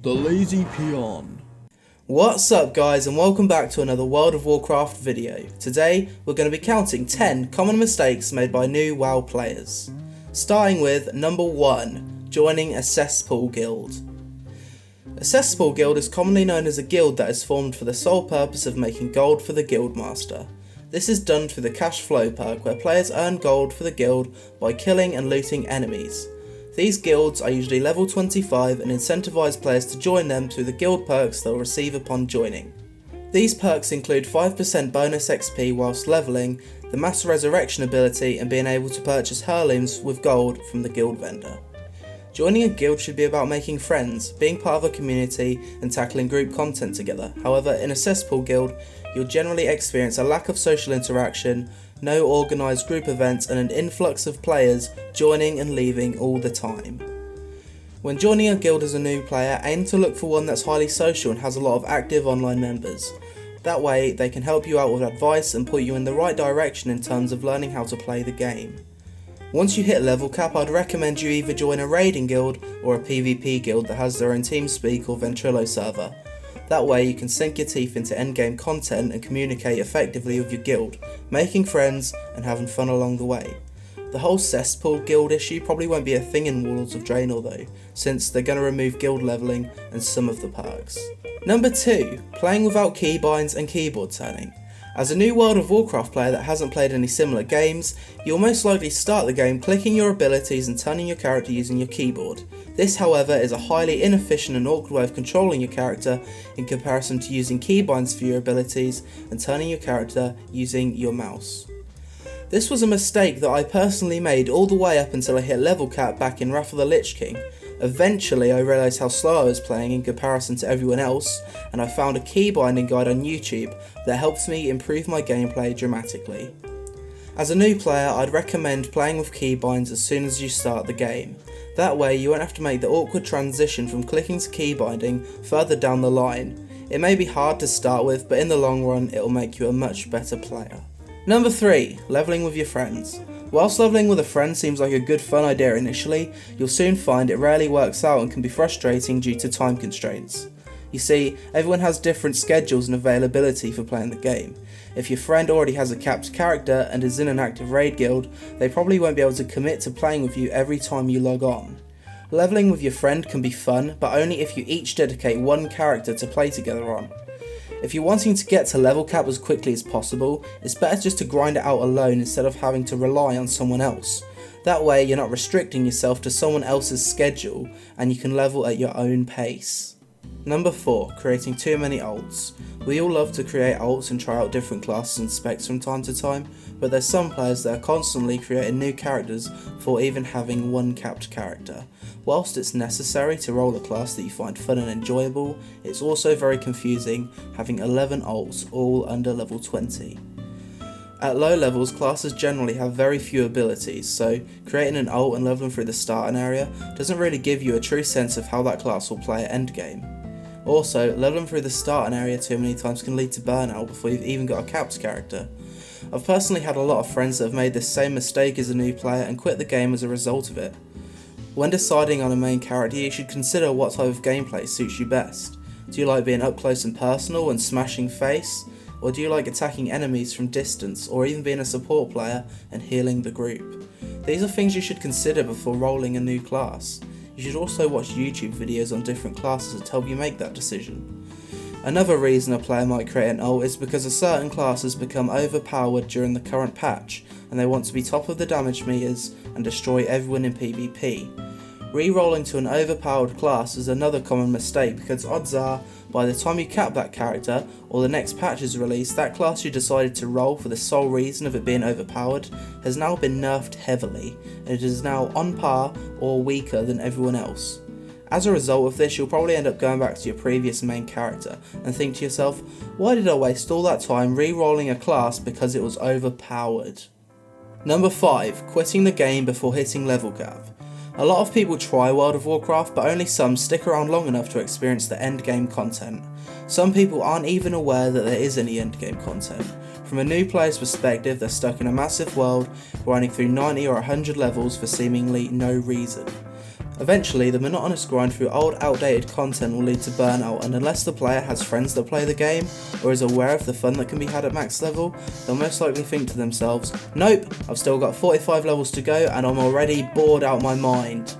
The Lazy Peon. What's up guys, and welcome back to another World of Warcraft video. Today we're going to be counting 10 common mistakes made by new WoW players. Starting with number 1, joining a cesspool guild. A cesspool guild is commonly known as a guild that is formed for the sole purpose of making gold for the guildmaster. This is done through the cash flow perk, where players earn gold for the guild by killing and looting enemies. These guilds are usually level 25 and incentivise players to join them through the guild perks they'll receive upon joining. These perks include 5% bonus XP whilst levelling, the mass resurrection ability, and being able to purchase heirlooms with gold from the guild vendor. Joining a guild should be about making friends, being part of a community, and tackling group content together. However, in a cesspool guild, you'll generally experience a lack of social interaction, no organised group events, and an influx of players joining and leaving all the time. When joining a guild as a new player, aim to look for one that's highly social and has a lot of active online members. That way, they can help you out with advice and put you in the right direction in terms of learning how to play the game. Once you hit level cap, I'd recommend you either join a raiding guild or a PvP guild that has their own TeamSpeak or Ventrilo server. That way you can sink your teeth into endgame content and communicate effectively with your guild, making friends and having fun along the way. The whole cesspool guild issue probably won't be a thing in Warlords of Draenor though, since they're going to remove guild levelling and some of the perks. Number 2, playing without keybinds and keyboard turning. As a new World of Warcraft player that hasn't played any similar games, you'll most likely start the game clicking your abilities and turning your character using your keyboard. This, however, is a highly inefficient and awkward way of controlling your character in comparison to using keybinds for your abilities and turning your character using your mouse. This was a mistake that I personally made all the way up until I hit level cap back in Wrath of the Lich King. Eventually I realised how slow I was playing in comparison to everyone else, and I found a keybinding guide on YouTube that helps me improve my gameplay dramatically. As a new player, I'd recommend playing with keybinds as soon as you start the game. That way you won't have to make the awkward transition from clicking to keybinding further down the line. It may be hard to start with, but in the long run it'll make you a much better player. Number 3, levelling with your friends. Whilst levelling with a friend seems like a good fun idea initially, you'll soon find it rarely works out and can be frustrating due to time constraints. You see, everyone has different schedules and availability for playing the game. If your friend already has a capped character and is in an active raid guild, they probably won't be able to commit to playing with you every time you log on. Levelling with your friend can be fun, but only if you each dedicate one character to play together on. If you're wanting to get to level cap as quickly as possible, it's better just to grind it out alone instead of having to rely on someone else. That way you're not restricting yourself to someone else's schedule and you can level at your own pace. Number 4, creating too many alts. We all love to create alts and try out different classes and specs from time to time, but there's some players that are constantly creating new characters for even having one capped character. Whilst it's necessary to roll a class that you find fun and enjoyable, it's also very confusing having 11 alts all under level 20. At low levels, classes generally have very few abilities, so creating an alt and leveling through the starting area doesn't really give you a true sense of how that class will play at endgame. Also, leveling through the starting area too many times can lead to burnout before you've even got a capped character. I've personally had a lot of friends that have made this same mistake as a new player and quit the game as a result of it. When deciding on a main character, you should consider what type of gameplay suits you best. Do you like being up close and personal and smashing face? Or do you like attacking enemies from distance, or even being a support player and healing the group? These are things you should consider before rolling a new class. You should also watch YouTube videos on different classes to help you make that decision. Another reason a player might create an ult is because a certain class has become overpowered during the current patch, and they want to be top of the damage meters and destroy everyone in PvP. Re-rolling to an overpowered class is another common mistake because odds are, by the time you cap that character or the next patch is released, that class you decided to roll for the sole reason of it being overpowered has now been nerfed heavily, and it is now on par or weaker than everyone else. As a result of this, you'll probably end up going back to your previous main character and think to yourself, why did I waste all that time re-rolling a class because it was overpowered? Number 5, quitting the game before hitting level cap. A lot of people try World of Warcraft, but only some stick around long enough to experience the endgame content. Some people aren't even aware that there is any endgame content. From a new player's perspective, they're stuck in a massive world, grinding through 90 or 100 levels for seemingly no reason. Eventually, the monotonous grind through old, outdated content will lead to burnout, and unless the player has friends that play the game, or is aware of the fun that can be had at max level, they'll most likely think to themselves, nope, I've still got 45 levels to go and I'm already bored out my mind.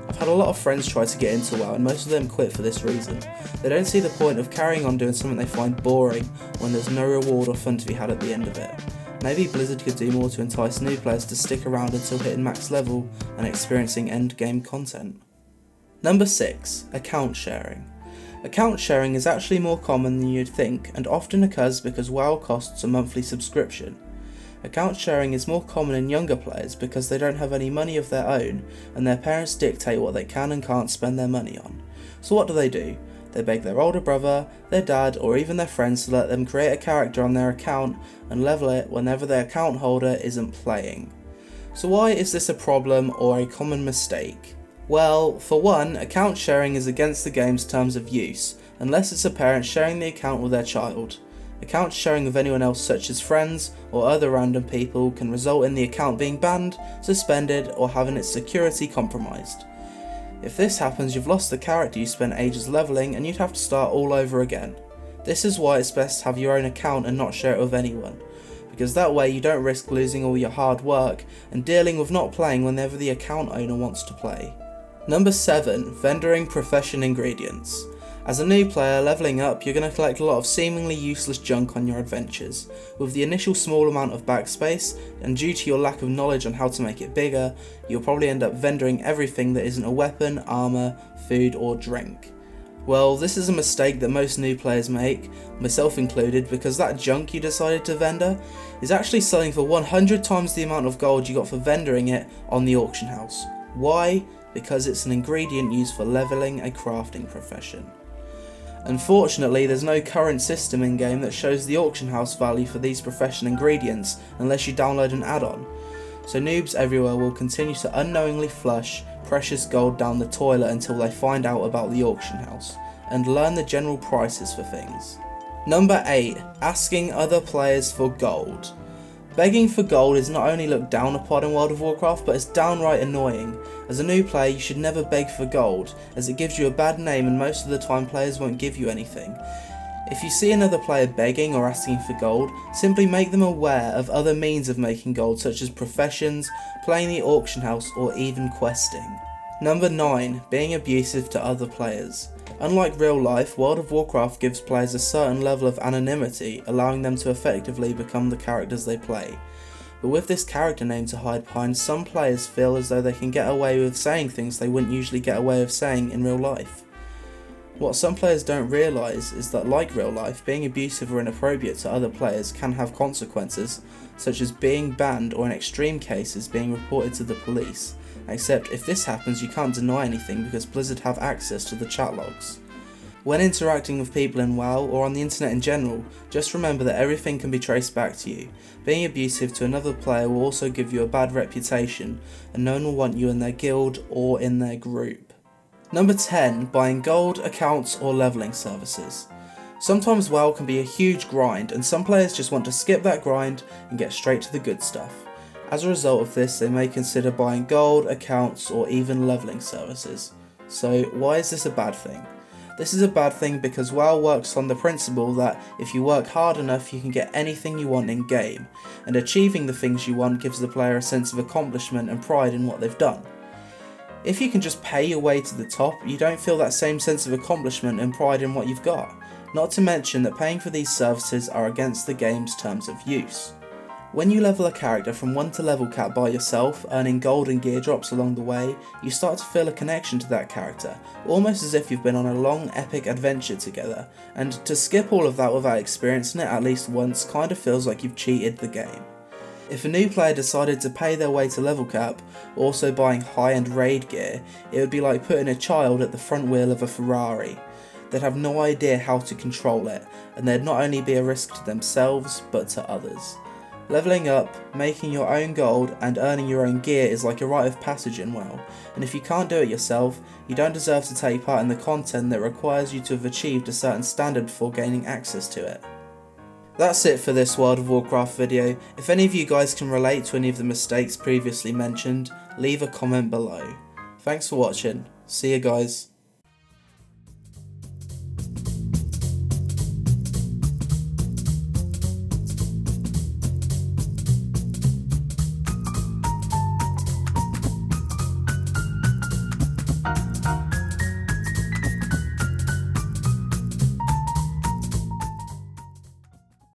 I've had a lot of friends try to get into WoW and most of them quit for this reason. They don't see the point of carrying on doing something they find boring when there's no reward or fun to be had at the end of it. Maybe Blizzard could do more to entice new players to stick around until hitting max level and experiencing end game content. Number 6. Account sharing. Account sharing is actually more common than you'd think and often occurs because WoW costs a monthly subscription. Account sharing is more common in younger players because they don't have any money of their own and their parents dictate what they can and can't spend their money on. So what do? They beg their older brother, their dad, or even their friends to let them create a character on their account and level it whenever their account holder isn't playing. So why is this a problem or a common mistake? Well, for one, account sharing is against the game's terms of use, unless it's a parent sharing the account with their child. Account sharing with anyone else such as friends or other random people can result in the account being banned, suspended, or having its security compromised. If this happens, you've lost the character you spent ages leveling and you'd have to start all over again. This is why it's best to have your own account and not share it with anyone, because that way you don't risk losing all your hard work and dealing with not playing whenever the account owner wants to play. Number 7. Vendoring profession ingredients. As a new player leveling up, you're going to collect a lot of seemingly useless junk on your adventures. With the initial small amount of backspace, and due to your lack of knowledge on how to make it bigger, you'll probably end up vendoring everything that isn't a weapon, armour, food or drink. Well, this is a mistake that most new players make, myself included, because that junk you decided to vendor is actually selling for 100 times the amount of gold you got for vendoring it on the auction house. Why? Because it's an ingredient used for leveling a crafting profession. Unfortunately, there's no current system in game that shows the auction house value for these profession ingredients unless you download an add-on. So noobs everywhere will continue to unknowingly flush precious gold down the toilet until they find out about the auction house and learn the general prices for things. Number 8. Asking other players for gold. Begging for gold is not only looked down upon in World of Warcraft, but it's downright annoying. As a new player, you should never beg for gold, as it gives you a bad name and most of the time players won't give you anything. If you see another player begging or asking for gold, simply make them aware of other means of making gold such as professions, playing the auction house or even questing. Number 9. Being abusive to other players. Unlike real life, World of Warcraft gives players a certain level of anonymity, allowing them to effectively become the characters they play. But with this character name to hide behind, some players feel as though they can get away with saying things they wouldn't usually get away with saying in real life. What some players don't realise is that, like real life, being abusive or inappropriate to other players can have consequences, such as being banned or in extreme cases being reported to the police. Except if this happens, you can't deny anything because Blizzard have access to the chat logs. When interacting with people in WoW or on the internet in general, just remember that everything can be traced back to you. Being abusive to another player will also give you a bad reputation, and no one will want you in their guild or in their group. Number 10. Buying gold, accounts or leveling services. Sometimes WoW can be a huge grind, and some players just want to skip that grind and get straight to the good stuff. As a result of this, they may consider buying gold, accounts or even leveling services. So why is this a bad thing? This is a bad thing because WoW works on the principle that if you work hard enough you can get anything you want in game, and achieving the things you want gives the player a sense of accomplishment and pride in what they've done. If you can just pay your way to the top, you don't feel that same sense of accomplishment and pride in what you've got, not to mention that paying for these services are against the game's terms of use. When you level a character from 1 to level cap by yourself, earning gold and gear drops along the way, you start to feel a connection to that character, almost as if you've been on a long epic adventure together, and to skip all of that without experiencing it at least once kind of feels like you've cheated the game. If a new player decided to pay their way to level cap, also buying high-end raid gear, it would be like putting a child at the front wheel of a Ferrari. They'd have no idea how to control it, and they'd not only be a risk to themselves, but to others. Leveling up, making your own gold, and earning your own gear is like a rite of passage in WoW, and if you can't do it yourself, you don't deserve to take part in the content that requires you to have achieved a certain standard before gaining access to it. That's it for this World of Warcraft video. If any of you guys can relate to any of the mistakes previously mentioned, leave a comment below. Thanks for watching. See you guys.